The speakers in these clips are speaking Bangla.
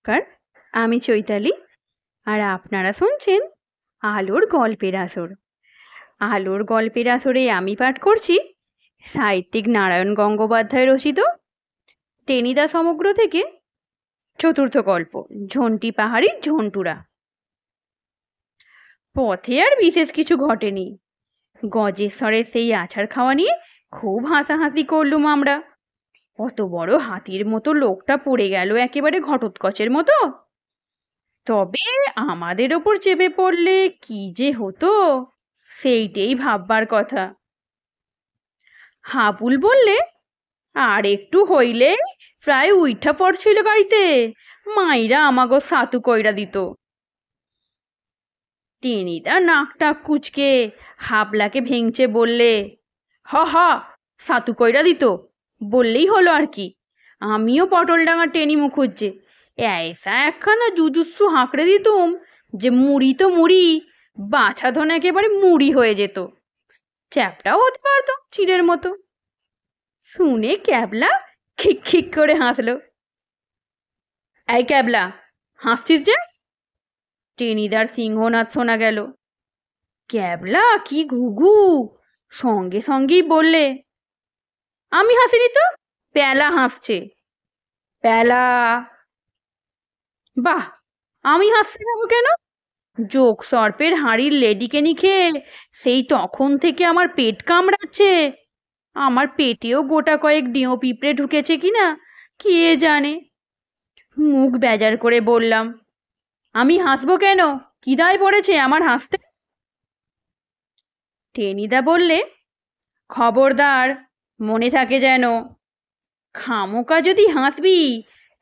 নমস্কার, আমি চৈতালি। আর আপনারা শুনছেন আলোর গল্পের আসর। আলোর গল্পের আসরে আমি পাঠ করছি সাহিত্যিক নারায়ণ গঙ্গোপাধ্যায় রচিত টেনিদা সমগ্র থেকে চতুর্থ গল্প, ঝন্টি পাহাড়ির ঝন্টুরা। পথে আর বিশেষ কিছু ঘটেনি। গজেশ্বরের সেই আছাড় খাওয়া নিয়ে খুব হাসাহাসি করলুম আমরা। অত বড় হাতির মতো লোকটা পড়ে গেল একেবারে ঘটোৎকচের মতো। তবে আমাদের ওপর চেপে পড়লে কি যে হতো, সেইটেই ভাববার কথা। হাবুল বললে, আর একটু হইলে প্রায় উইঠা পড়ছিল গাড়িতে, মাইরা আমাগো সাতু কইরা দিত। টেনিদা নাক টাক কুচকে হাবলাকে ভেঙচে বললে, হ হ, সাতু কইরা দিত বললেই হলো আর কি। আমিও পটলডাঙা টেনি মুখুজ্জে এসা একখানা জুজুৎসু হাঁকড়ে দিতুম যে মুড়ি তো মুড়ি, বাছা ধন একেবারে মুড়ি হয়ে যেত, চ্যাপটাও হতে পারতো চিড়ের মতো। শুনে ক্যাবলা খিক খিক করে হাসলো। এই ক্যাবলা, হাসছিস যে? টেনিদার সিংহনাদ শোনা গেল। ক্যাবলা কি ঘুঘু, সঙ্গে সঙ্গেই বললে, আমি হাসিনি তো, প্যালা হাসছে। প্যালা? বাহ, আমি হাসতে যাবো কেন? যোগ সর্পের হাঁড়ির লেডিকেনি খেয়ে সেই তখন থেকে আমার পেট কামড়াচ্ছে। আমার পেটেও গোটা কয়েক ডিও পিঁপড়ে ঢুকেছে কিনা কে জানে। মুখ বেজার করে বললাম, আমি হাসবো কেন? কি দায় পড়েছে আমার হাসতে? টেনিদা বললে, খবরদার, মনে থাকে যেন। খামোকা যদি হাসবি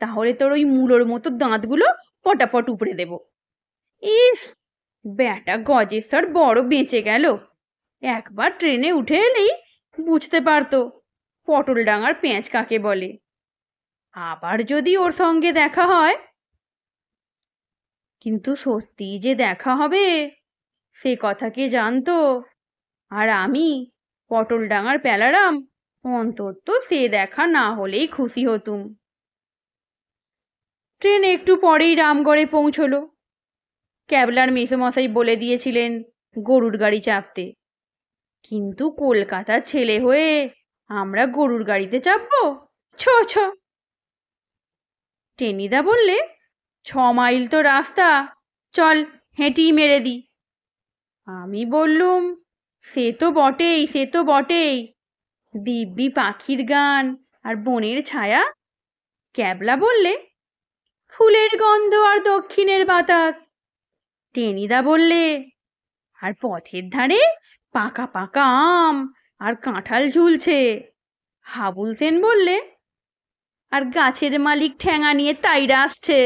তাহলে তোর ওই মুলোর মতো দাঁতগুলো পটাপট উপড়ে দেব। ইস, ব্যাটা গজেশ্বর বড় বেঁচে গেল। একবার ট্রেনে উঠে এলেই বুঝতে পারতো পটলডাঙার পেঁচ কাকে বলে। আবার যদি ওর সঙ্গে দেখা হয়, কিন্তু সত্যি যে দেখা হবে সে কথা কে জানতো? আর আমি পটলডাঙার প্যালারাম অন্তত সে দেখা না হলেই খুশি হতুম। ট্রেন একটু পরেই রামগড়ে পৌঁছলো। ক্যাবলার মেসোমশাই বলে দিয়েছিলেন গরুর গাড়ি চাপতে, কিন্তু কলকাতার ছেলে হয়ে আমরা গরুর গাড়িতে চাপবো? ছ ছ। টেনিদা বললে, 6 মাইল তো রাস্তা, চল হেঁটেই মেরে দি। আমি বললুম, সে তো বটেই, সে তো বটেই, দিব্যি পাখির গান আর বনের ছায়া। ক্যাবলা বললে, ফুলের গন্ধ আর দক্ষিণের বাতাস। টেনিদা বললে, আর পথের ধারে পাকা পাকা আম আর কাঁঠাল ঝুলছে। হাবুল সেন বললে, আর গাছের মালিক ঠ্যাঙা নিয়ে তাইরা আসছে।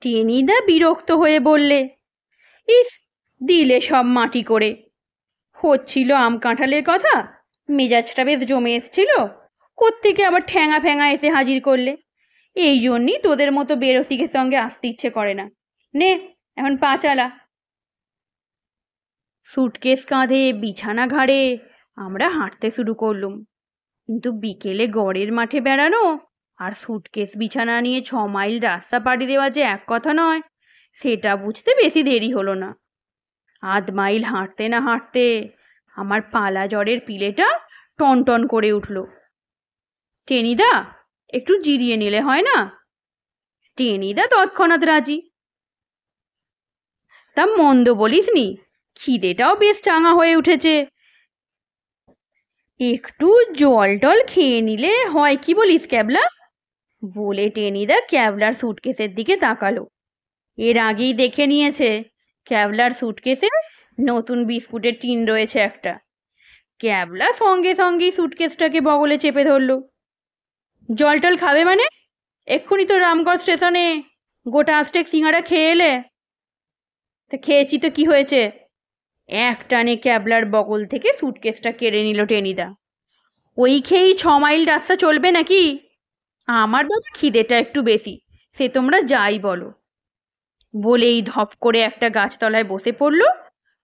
টেনিদা বিরক্ত হয়ে বললে, ইস, দিলে সব মাটি করে। হচ্ছিল আম কাঁঠালের কথা, মেজাজটা বেশ জমে এসছিল, কোত্থেকে আবার ঠ্যাঙা ফ্যাঙা এসে হাজির করলে। এই জন্যই তোদের মতো বেরসিকের সঙ্গে আসতে ইচ্ছে করে না। নে, এখন পা চালা। সুটকেস কাঁধে বিছানা ঘাড়ে আমরা হাঁটতে শুরু করলুম। কিন্তু বিকেলে গড়ের মাঠে বেড়ানো আর সুটকেস বিছানা নিয়ে 6 মাইল রাস্তা পাড়ি দেওয়া যে এক কথা নয়, সেটা বুঝতে বেশি দেরি হলো না। 1/2 মাইল হাঁটতে না হাঁটতে আমার পালা জ্বরের পিলেটা টনটন করে উঠল। টেনিদা, একটু জিরিয়ে নিলে হয় না? টেনিদা তৎক্ষণাৎ রাজি। তা মন্দ বলিস নি, খিদেটাও বেশ চাঙা হয়ে উঠেছে। একটু জল টল খেয়ে নিলে হয় কি বলিস ক্যাবলা? বলে টেনিদা ক্যাবলার সুটকেসের দিকে তাকালো। এর আগেই দেখে নিয়েছে ক্যাবলার সুটকেসে নতুন বিস্কুটের টিন রয়েছে একটা। ক্যাবলা সঙ্গে সঙ্গেই সুটকেসটাকে বগলে চেপে ধরল। জল টল খাবে মানে? এক্ষুনি তো রামগড় স্টেশনে গোটা 8 সিঙ্গারা খেয়ে এলে। তা খেয়েছি তো কি হয়েছে? এক টানে ক্যাবলার বগল থেকে সুটকেসটা কেড়ে নিল টেনিদা। ওই খেয়েই 6 মাইল রাস্তা চলবে নাকি? আমার বাবা খিদেটা একটু বেশি, সে তোমরা যাই বলো। বলেই ধপ করে একটা গাছতলায় বসে পড়ল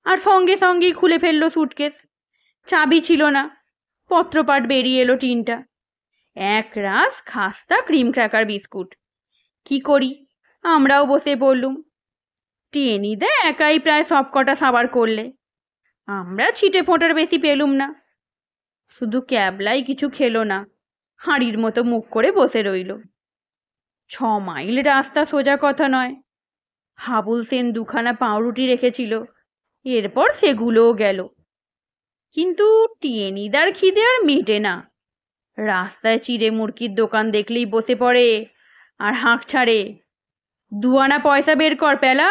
আর সঙ্গে সঙ্গেই খুলে ফেললো সুটকেস। চাবি ছিল না, পত্রপাট বেরিয়ে এলো টিনটা। এক রাস খাস্তা ক্রিম ক্র্যাকার বিস্কুট। কি করি, আমরাও বসে পড়লুম। টেনিদা একাই প্রায় সব কটা সাবার করলে, আমরা ছিটে ফোঁটার বেশি পেলুম না। শুধু ক্যাবলাই কিছু খেলো না, হাঁড়ির মতো মুখ করে বসে রইল। 6 মাইল রাস্তা সোজা কথা নয়। হাবুল সেন 2খানা পাউরুটি রেখেছিল, এরপর সেগুলোও গেল। কিন্তু টেনিদার খিদে আর মেটে না। রাস্তায় চিড়ে মুরগির দোকান দেখলেই বসে পড়ে আর হাঁক ছাড়ে, 2 আনা পয়সা বের কর পেলা,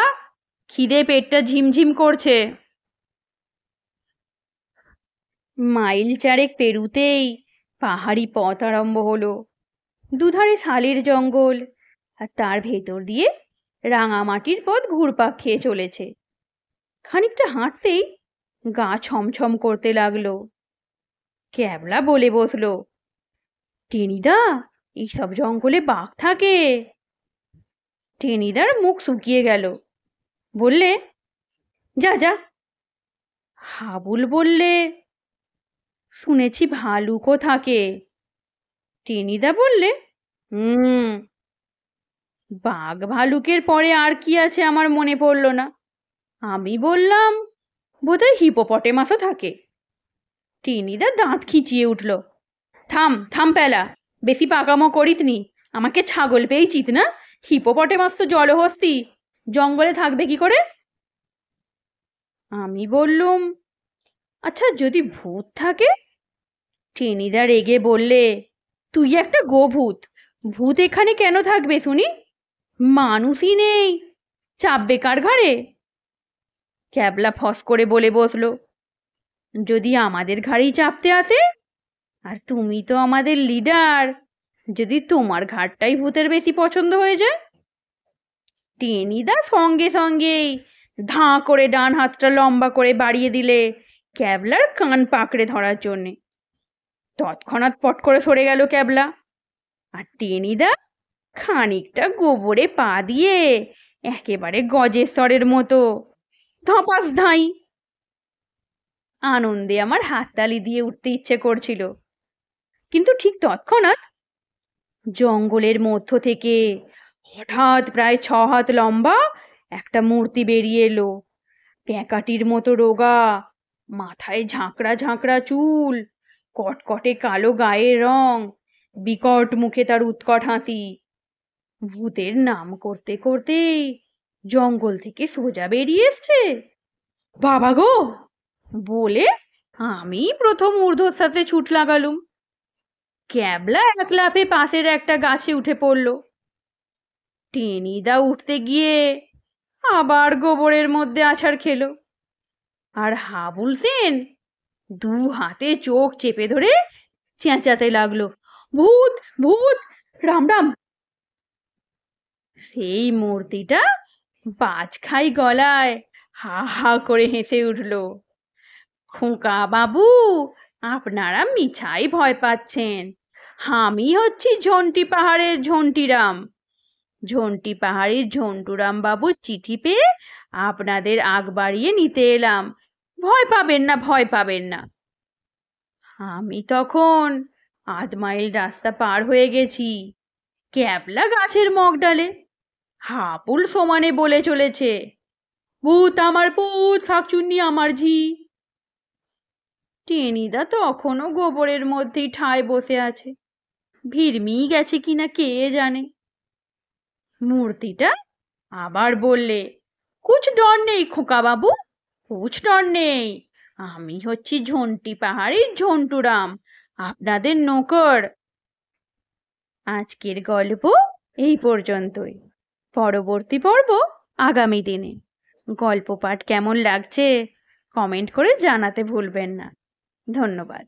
খিদে পেটটা ঝিমঝিম করছে। মাইল 4 পেরুতেই পাহাড়ি পথ আরম্ভ হলো। দুধারে শালের জঙ্গল, আর তার ভেতর দিয়ে রাঙামাটির পথ ঘুরপাক খেয়ে চলেছে। খানিকটা হাঁটতেই গা ছমছম করতে লাগলো। ক্যাবলা বলে বসলো, টেনিদা, এইসব জঙ্গলে বাঘ থাকে। টেনিদার মুখ শুকিয়ে গেল, বললে, যা যা। হাবুল বললে, শুনেছি ভালুকও থাকে। টেনিদা বললে, হুম। বাঘ ভালুকের পরে আর কি আছে আমার মনে পড়ল না। আমি বললাম, বোধহয় হিপোপটেমাসও থাকে। টেনিদা দাঁত খিঁচিয়ে উঠল, থাম থাম পেলা, বেশি পাকামো করিস নি। আমাকে ছাগল পেয়েছিস না? হিপোপটেমাস তো জলহস্তি, জঙ্গলে থাকবে কি করে? আমি বললুম, আচ্ছা যদি ভূত থাকে? টেনিদা রেগে বললে, তুই একটা গোভূত, ভূত এখানে কেন থাকবে শুনি? মানুষই নেই, চাপবে কার ঘাড়ে? ক্যাবলা ফস করে বলে বসলো, যদি আমাদের ঘাড়েই চাপতে আসে? আর তুমি তো আমাদের লিডার, যদি তোমার ঘাড়টাই ভূতের বেশি পছন্দ হয়ে যায়? টেনিদা সঙ্গে সঙ্গেই ধাঁ করে ডান হাতটা লম্বা করে বাড়িয়ে দিলে ক্যাবলার কান পাকড়ে ধরার জন্যে। তৎক্ষণাৎ পট করে সরে গেল ক্যাবলা, আর টেনিদা খানিকটা গোবরে পা দিয়ে একেবারে গজেশ্বরের মতো ধপাস ধাই। আনন্দে আমার হাততালি দিয়ে উঠতে ইচ্ছে করছিল, কিন্তু ঠিক তৎক্ষণাৎ জঙ্গলের মধ্য থেকে হঠাৎ প্রায় 6 হাত লম্বা একটা মূর্তি বেরিয়ে এলো। প্যাঁকাটির মতো রোগা, মাথায় ঝাঁকড়া ঝাঁকড়া চুল, কটকটে কালো গায়ের রং, বিকট মুখে তার উৎকট হাসি। ভূতের নাম করতে করতেই জঙ্গল থেকে সোজা বেরিয়ে এসছে। বাবা গো বলে আমি প্রথম ঊর্ধ্বশ্বাসে ছুট লাগালুম। ক্যাবলা এক লাফে পাশের একটা গাছে উঠে পড়ল। টেনিদা উঠতে গিয়ে আবার গোবরের মধ্যে আছাড় খেলো, আর হাবুল সেন 2 হাতে চোখ চেপে ধরে চেঁচাতে লাগলো, ভূত ভূত, রাম রাম। সেই মূর্তিটা বাজ খাই গলায় হা হা করে হেসে উঠল, খোকা বাবু, আপনারা মিছাই ভয় পাচ্ছেন। আমি হচ্ছি ঝন্টি পাহাড়ের ঝন্টিরাম। ঝন্টি পাহাড়ির ঝন্টুরাম বাবুর চিঠি পেয়ে আপনাদের আগ বাড়িয়ে নিতে এলাম। ভয় পাবেন না, ভয় পাবেন না। আমি তখন 8 মাইল রাস্তা পার হয়ে গেছি। ক্যাবলা গাছের মগডালে, হাবুল সমানে বলে চলেছে, ভূত আমার পুত, শাকচুন্নি আমার ঝি। টেনিদা তখনও গোবরের মধ্যেই ঠায় বসে আছে, ভিড়মি গেছে কিনা কে জানে। মূর্তিটা আবার বললে, কুছ ডর নেই খোকা বাবু, কুছ ডর নেই। আমি হচ্ছি ঝন্টি পাহাড়ির ঝন্টুরাম, আপনাদের নৌকর। আজকের গল্প এই পর্যন্তই। পরবর্তী পর্ব আগামী দিনে। গল্প পাঠ কেমন লাগছে কমেন্ট করে জানাতে ভুলবেন না। ধন্যবাদ।